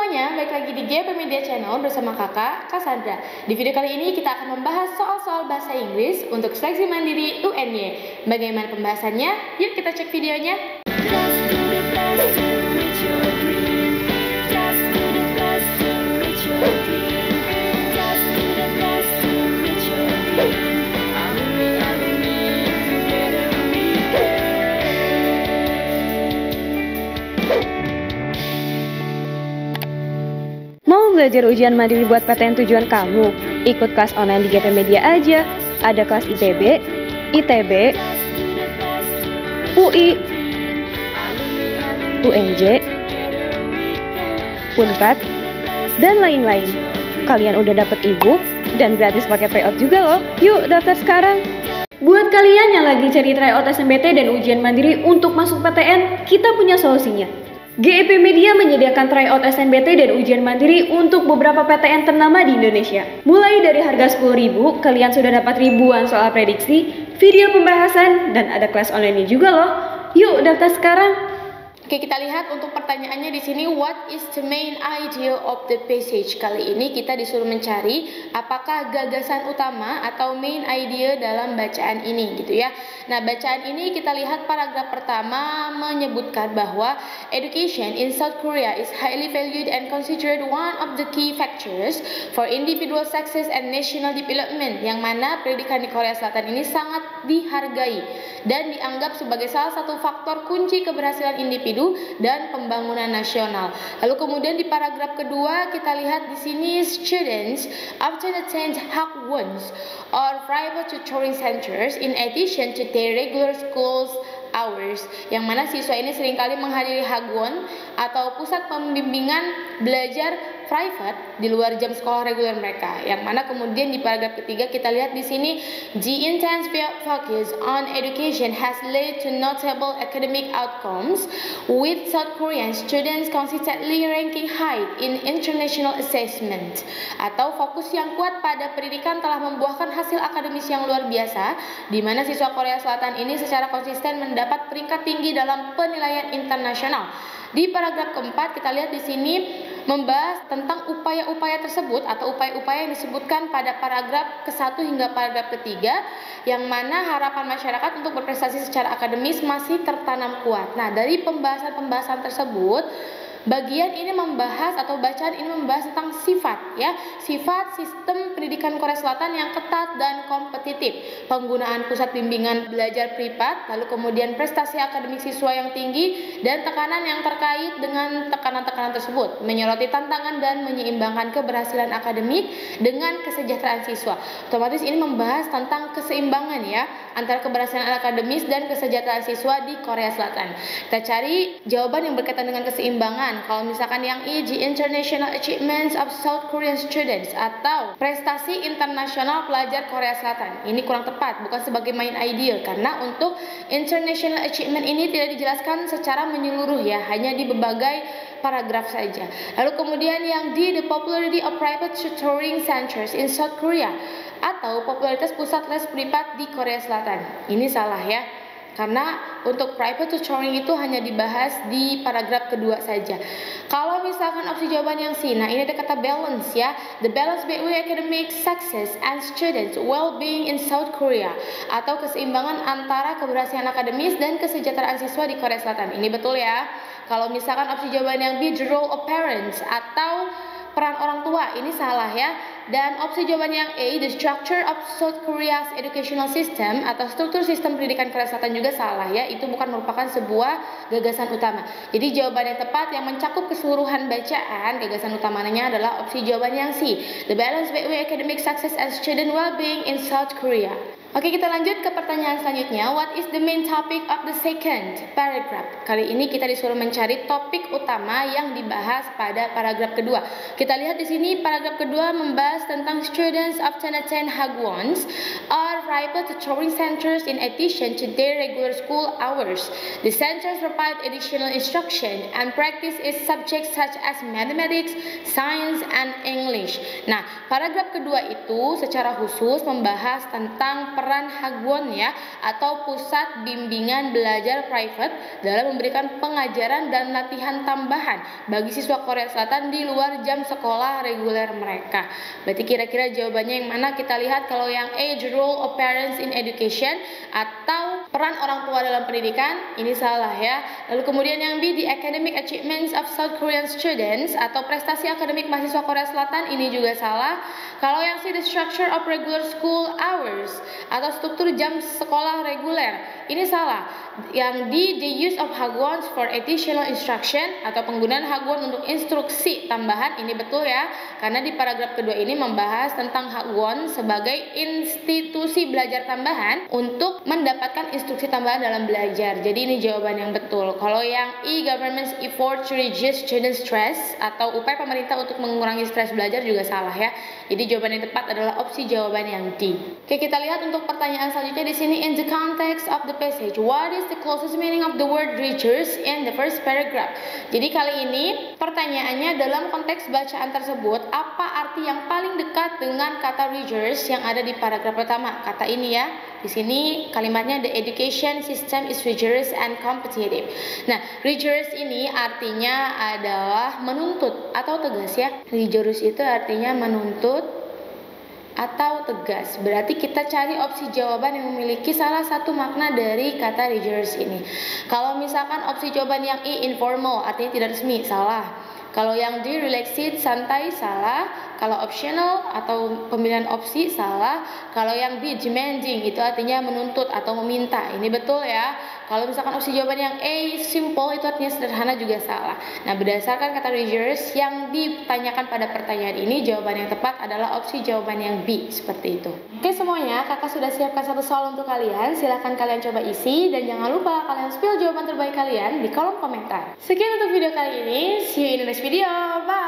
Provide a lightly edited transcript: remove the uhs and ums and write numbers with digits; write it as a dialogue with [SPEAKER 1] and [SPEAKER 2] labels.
[SPEAKER 1] semuanya, balik lagi di GP Media Channel bersama kakak, Cassandra. Di video kali ini kita akan membahas soal-soal bahasa Inggris untuk seleksi mandiri UNY. Bagaimana pembahasannya? Yuk kita cek videonya.
[SPEAKER 2] Mau belajar ujian mandiri buat PTN tujuan kamu? Ikut kelas online di GP Media aja. Ada kelas ITB, ITB, UI, UNJ, Unpad, dan lain-lain. Kalian udah dapet e-book dan gratis pakai tryout juga loh. Yuk daftar sekarang. Buat kalian yang lagi cari tryout SNMPT dan ujian mandiri untuk masuk PTN, kita punya solusinya. GEP Media menyediakan tryout SNMPT dan ujian mandiri untuk beberapa PTN ternama di Indonesia. Mulai dari harga 10.000, kalian sudah dapat ribuan soal prediksi, video pembahasan, dan ada kelas online juga loh. Yuk daftar sekarang.
[SPEAKER 1] Oke, kita lihat untuk pertanyaannya di sini, what is the main idea of the passage? Kali ini kita disuruh mencari apakah gagasan utama atau main idea dalam bacaan ini gitu ya. Nah, bacaan ini kita lihat paragraf pertama menyebutkan bahwa education in South Korea is highly valued and considered one of the key factors for individual success and national development, yang mana pendidikan di Korea Selatan ini sangat dihargai dan dianggap sebagai salah satu faktor kunci keberhasilan individu dan pembangunan nasional. Lalu kemudian di paragraf kedua kita lihat di sini, students often attend hagwons or private tutoring centers in addition to their regular schools hours, yang mana siswa ini seringkali menghadiri hagwon atau pusat pembimbingan belajar private di luar jam sekolah reguler mereka. Yang mana kemudian di paragraf ketiga kita lihat di sini, the intense focus on education has led to notable academic outcomes, with South Korean students consistently ranking high in international assessment. Atau fokus yang kuat pada pendidikan telah membuahkan hasil akademis yang luar biasa, di mana siswa Korea Selatan ini secara konsisten mendapat peringkat tinggi dalam penilaian internasional. Di paragraf keempat kita lihat di sini membahas tentang upaya-upaya tersebut atau upaya-upaya yang disebutkan pada paragraf ke-1 hingga paragraf ke-3, yang mana harapan masyarakat untuk berprestasi secara akademis masih tertanam kuat. Nah, dari pembahasan-pembahasan tersebut, bagian ini membahas atau bacaan ini membahas tentang sifat ya, sifat sistem pendidikan Korea Selatan yang ketat dan kompetitif, penggunaan pusat bimbingan belajar privat, lalu kemudian prestasi akademik siswa yang tinggi dan tekanan yang terkait dengan tekanan-tekanan tersebut, menyoroti tantangan dan menyeimbangkan keberhasilan akademik dengan kesejahteraan siswa. Otomatis ini membahas tentang keseimbangan ya antara keberhasilan akademis dan kesejahteraan siswa di Korea Selatan. Kita cari jawaban yang berkaitan dengan keseimbangan. Kalau misalkan yang I, the international achievements of South Korean students, atau prestasi internasional pelajar Korea Selatan, ini kurang tepat, bukan sebagai main idea, karena untuk international achievement ini tidak dijelaskan secara menyeluruh ya, hanya di berbagai paragraf saja. Lalu kemudian yang D, the popularity of private tutoring centers in South Korea, atau popularitas pusat les privat di Korea Selatan. Ini salah ya, karena untuk private tutoring itu hanya dibahas di paragraf kedua saja. Kalau misalkan opsi jawaban yang C, nah ini ada kata balance ya, the balance between academic success and students well-being in South Korea, atau keseimbangan antara keberhasilan akademis dan kesejahteraan siswa di Korea Selatan. Ini betul ya. Kalau misalkan opsi jawaban yang B, the role of parents, atau peran orang tua, ini salah ya. Dan opsi jawaban yang A, the structure of South Korea's educational system, atau struktur sistem pendidikan Korea Selatan, juga salah ya. Itu bukan merupakan sebuah gagasan utama. Jadi jawaban yang tepat yang mencakup keseluruhan bacaan, gagasan utamanya adalah opsi jawaban yang C, the balance between academic success and student well-being in South Korea. Oke, kita lanjut ke pertanyaan selanjutnya. What is the main topic of the second paragraph? Kali ini kita disuruh mencari topik utama yang dibahas pada paragraf kedua. Kita lihat di sini paragraf kedua membahas tentang students often attend hagwons or private tutoring centers in addition to their regular school hours. The centers provide additional instruction and practice is subjects such as mathematics, science, and English. Nah, paragraf kedua itu secara khusus membahas tentang peran Hagwon ya, atau pusat bimbingan belajar private dalam memberikan pengajaran dan latihan tambahan bagi siswa Korea Selatan di luar jam sekolah reguler mereka. Berarti kira-kira jawabannya yang mana? Kita lihat kalau yang A, the role of parents in education atau peran orang tua dalam pendidikan, ini salah ya. Lalu kemudian yang B, the academic achievements of South Korean students atau prestasi akademik mahasiswa Korea Selatan, ini juga salah. Kalau yang C, the structure of regular school hours atau struktur jam sekolah reguler, ini salah. Yang D, the use of Hagwons for additional instruction atau penggunaan Hagwon untuk instruksi tambahan, ini betul ya, karena di paragraf kedua ini membahas tentang Hagwon sebagai institusi belajar tambahan untuk mendapatkan instruksi tambahan dalam belajar. Jadi ini jawaban yang betul. Kalau yang E, government's effort to reduce student stress atau upaya pemerintah untuk mengurangi stres belajar, juga salah ya. Jadi jawaban yang tepat adalah opsi jawaban yang D. Oke, kita lihat untuk pertanyaan selanjutnya di sini. In the context of the passage, what is the closest meaning of the word readers in the first paragraph? Jadi kali ini pertanyaannya dalam konteks bacaan tersebut, apa arti yang paling dekat dengan kata readers yang ada di paragraf pertama? Kata ini ya. Di sini kalimatnya the education system is rigorous and competitive. Nah, rigorous ini artinya adalah menuntut atau tegas ya. Rigorous itu artinya menuntut atau tegas. Berarti kita cari opsi jawaban yang memiliki salah satu makna dari kata rigorous ini. Kalau misalkan opsi jawaban yang I, informal, artinya tidak resmi, salah. Kalau yang D, relaxed, santai, salah. Kalau optional atau pemilihan opsi, salah. Kalau yang B, demanding, itu artinya menuntut atau meminta, ini betul ya. Kalau misalkan opsi jawaban yang A, simple, itu artinya sederhana, juga salah. Nah, berdasarkan kata rigorous yang ditanyakan pada pertanyaan ini, jawaban yang tepat adalah opsi jawaban yang B, seperti itu. Oke semuanya, kakak sudah siapkan satu soal untuk kalian. Silahkan kalian coba isi dan jangan lupa kalian spill jawaban terbaik kalian di kolom komentar. Sekian untuk video kali ini. See you in the next video. Bye.